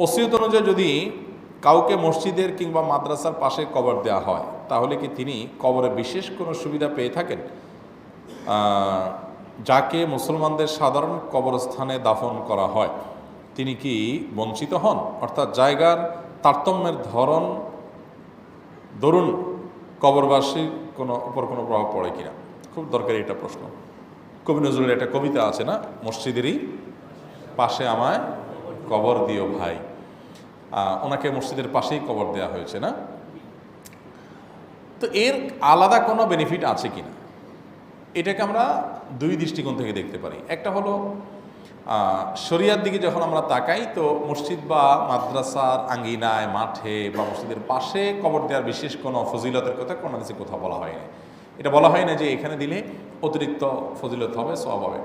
ওসিয়ত অনুযায়ী যদি কাউকে মসজিদের কিংবা মাদ্রাসার পাশে কবর দেওয়া হয়, তাহলে কি তিনি কবরে বিশেষ কোনো সুবিধা পেয়ে থাকেন? যাকে মুসলমানদের সাধারণ কবরস্থানে দাফন করা হয় তিনি কি বঞ্চিত হন? অর্থাৎ জায়গার তারতম্যের দরুন কবরবাসীর উপর কোনো প্রভাব পড়ে কিনা? খুব দরকারি এটা প্রশ্ন। কবি নজরুলের একটা কবিতা আছে না, মসজিদেরই পাশে আমায় কবর দিও ভাই। ওনাকে মসজিদের পাশেই কবর দেওয়া হয়েছে না? তো এর আলাদা কোনো বেনিফিট আছে কিনা, এটাকে আমরা দুই দৃষ্টিকোণ থেকে দেখতে পারি। একটা হলো শরিয়ার দিকে যখন আমরা তাকাই, তো মসজিদ বা মাদ্রাসার আঙ্গিনায়, মাঠে বা মসজিদের পাশে কবর দেওয়ার বিশেষ কোনো ফজিলতের কথা কোনো কিছু কোথাও বলা হয়নি। এটা বলা হয় না যে এখানে দিলে অতিরিক্ত ফজিলত হবে, সওয়াব হবে।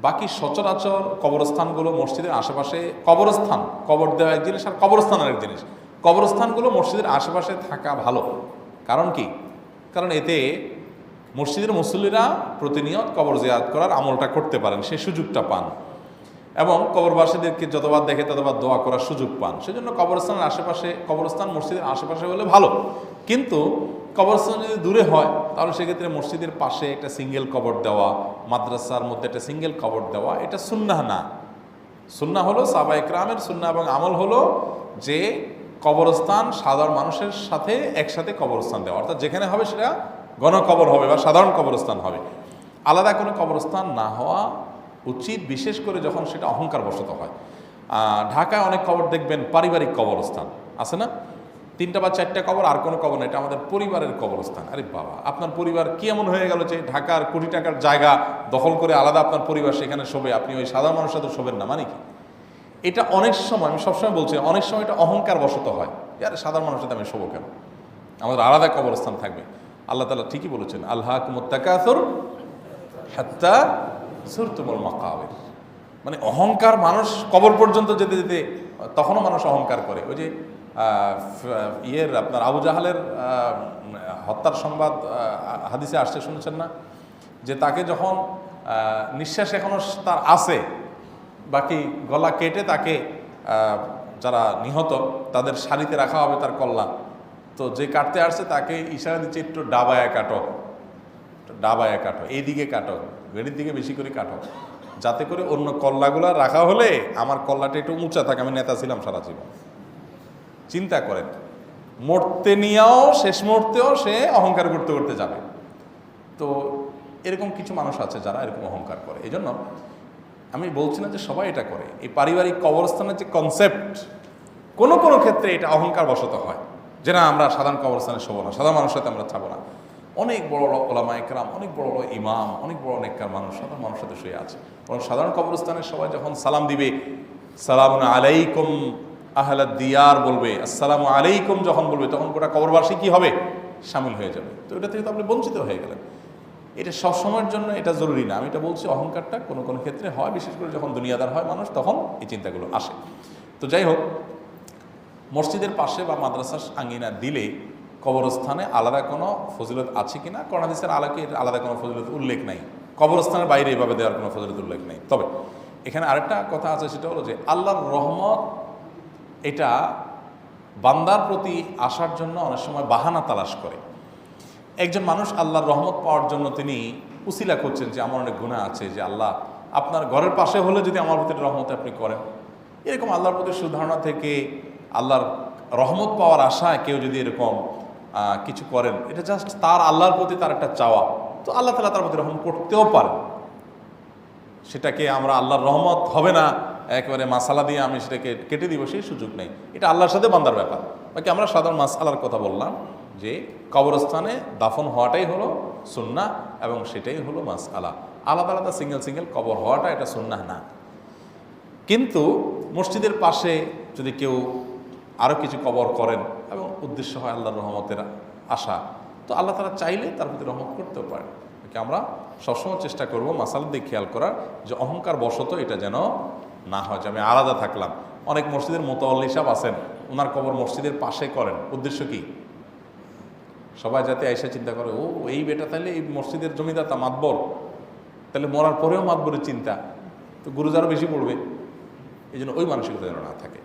বাকি সচরাচর কবরস্থানগুলো মসজিদের আশেপাশে, কবরস্থান, কবর দেওয়া এক জিনিস আর কবরস্থান আরেক জিনিস। কবরস্থানগুলো মসজিদের আশেপাশে থাকা ভালো। কারণ কি? কারণ এতে মসজিদের মুসল্লিরা প্রতিনিয়ত কবর জিয়ারত করার আমলটা করতে পারেন, সে সুযোগটা পান, এবং কবরবাসীদেরকে যতবার দেখে ততবার দোয়া করার সুযোগ পান। সেজন্য কবরস্থানের আশেপাশে, কবরস্থান মসজিদের আশেপাশে হলে ভালো। কিন্তু কবরস্থান যদি দূরে হয়, তাহলে সেক্ষেত্রে মসজিদের পাশে একটা সিঙ্গেল কবর দেওয়া, মাদ্রাসার মধ্যে একটা সিঙ্গেল কবর দেওয়া, এটা সুন্নাহ না। সুন্নাহ হলো সাহাবা ইকরামের সুন্নাহ এবং আমল হলো যে কবরস্থান সাধারণ মানুষের সাথে একসাথে কবরস্থান দেওয়া, অর্থাৎ যেখানে হবে সেটা গণকবর হবে বা সাধারণ কবরস্থান হবে, আলাদা কোনো কবরস্থান না হওয়া উচিত, বিশেষ করে যখন সেটা অহংকার বশত হয়। ঢাকায় অনেক কবর দেখবেন পারিবারিক কবরস্থান আছে না, 3টা বা 4টা কবর, আর কোনো কবর না, এটা আমাদের পরিবারের কবরস্থান। আরে বাবা, আপনার পরিবার কি এমন হয়ে গেল যে ঢাকার কোটি টাকার জায়গা দখল করে আলাদা আপনার পরিবার সেখানে শোবে, আপনি ওই সাধারণ মানুষের সাথে শোবেন না? মানে কি? এটা অনেক সময়, আমি সবসময় বলছি, অনেক সময় এটা অহংকার বশত হয়। আরে সাধারণ মানুষের সাথে আমি শোবো কেন, আমাদের আলাদা কবরস্থান থাকবে। আল্লাহ তাআলা ঠিকই বলেছেন, আলহাকুমুত তাকাসুর হাত্তা যুরতুমুল মাকাবির। মানে অহংকার, মানুষ কবর পর্যন্ত যেতে যেতে তখনও মানুষ অহংকার করে। ওই যে আপনার আবু জাহালের হত্যার সংবাদ হাদিসে আসছে, শুনেছেন না? যে তাকে যখন নিঃশ্বাস এখনো তার আছে, বাকি গলা কেটে তাকে যারা নিহত তাদের শাড়িতে রাখা হবে তার কল্লা, তো যে কাটতে আসছে তাকে ইশারা দিচ্ছে, একটু ডাবায়া কাটো, ডাবায়া কাটো, এইদিকে কাটো, গেড়ির দিকে বেশি করে কাটো, যাতে করে অন্য কল্লাগুলো রাখা হলে আমার কল্লাটা একটু উঁচা থাকে, আমি নেতা ছিলাম সারা জীবন। চিন্তা করেন, মরতে নিয়েও শেষ মুহূর্তেও সে অহংকার করতে করতে যাবে। তো এরকম কিছু মানুষ আছে যারা এরকম অহংকার করে। এই জন্য আমি বলছি না যে সবাই এটা করে। এই পারিবারিক কবরস্থানের যে কনসেপ্ট, কোনো কোনো ক্ষেত্রে এটা অহংকার বশত হয়, যে না আমরা সাধারণ কবরস্থানে শোবো না, সাধারণ মানুষের সাথে আমরা চাবো না। অনেক বড় বড় ওলামা একরাম, অনেক বড় বড় ইমাম, অনেক বড় নেককার মানুষ সাধারণ মানুষের সাথে শুয়ে আছে। বরং সাধারণ কবরস্থানের সবাই যখন সালাম দিবে, সালামুন আলাইকুম আহলাদ দিয়ার বলবে, আসসালামু আলাইকুম যখন বলবে, তখন গোটা কবরবাসী কি হবে? শামিল হয়ে যাবে। তো এটা থেকে তো আপনি বঞ্চিত হয়ে গেলেন। এটা সবসময়ের জন্য এটা জরুরি না। আমি এটা বলছি, অহংকারটা কোনো কোনো ক্ষেত্রে হয়, বিশেষ করে যখন দুনিয়াদার হয় মানুষ, তখন এই চিন্তাগুলো আসে। তো যাই হোক, মসজিদের পাশে বা মাদ্রাসার আঙ্গিনা দিলে কবরস্থানে আলাদা কোনো ফজিলত আছে কিনা, কোরআন হাদিসের আলোকে আলাদা কোনো ফজিলত উল্লেখ নাই। কবরস্থানের বাইরে এইভাবে দেওয়ার কোনো ফজিলত উল্লেখ নেই। তবে এখানে আরেকটা কথা আছে, সেটা হলো যে আল্লাহর রহমত এটা বান্দার প্রতি আসার জন্য অনেক সময় বাহানা তালাশ করে। একজন মানুষ আল্লাহর রহমত পাওয়ার জন্য তিনি উসিলা করছেন যে আমার অনেক গুনাহ আছে, যে আল্লাহ আপনার ঘরের পাশে হলে যদি আমার প্রতি রহমত আপনি করেন, এরকম আল্লাহর প্রতি সুধারণা থেকে আল্লাহর রহমত পাওয়ার আশায় কেউ যদি এরকম কিছু করেন, এটা জাস্ট তার আল্লাহর প্রতি তার একটা চাওয়া। তো আল্লাহ তাআলা তার প্রতি রহমত করতেও পারেন। সেটাকে আমরা আল্লাহর রহমত হবে না একেবারে মাসালা দিয়ে আমি সেটাকে কেটে দিব, সেই সুযোগ নেই। এটা আল্লাহর সাথে বান্দার ব্যাপার। বাকি আমরা সাধারণ মাসআলার কথা বললাম যে কবরস্থানে দাফন হওয়াটাই হলো সুন্নাহ এবং সেটাই হলো মাসআলা। আলাদা আলাদা সিঙ্গেল সিঙ্গেল কবর হওয়াটা এটা সুন্নাহ না। কিন্তু মসজিদের পাশে যদি কেউ আরও কিছু কবর করেন এবং উদ্দেশ্য হয় আল্লাহর রহমতের আশা, তো আল্লাহ তাআলা চাইলে তার প্রতি রহমত করতেও পারেন। আমরা সবসময় চেষ্টা করব মাসালার দিকে খেয়াল করার, যে অহংকার বশত এটা যেন না হয় যে আমি আলাদা থাকলাম। অনেক মসজিদের মোতাওয়াল্লি সাহেব আছেন, ওনার কবর মসজিদের পাশে করেন, উদ্দেশ্য কি? সবাই যাতে আইসা চিন্তা করে, ও এই বেটা তাহলে এই মসজিদের জমিদাতা মাতবর, তাহলে মরার পরেও মাতবরের চিন্তা, তো গুরুজারও বেশি পড়বে। এই জন্য ওই মানসিকতা যেন না থাকে।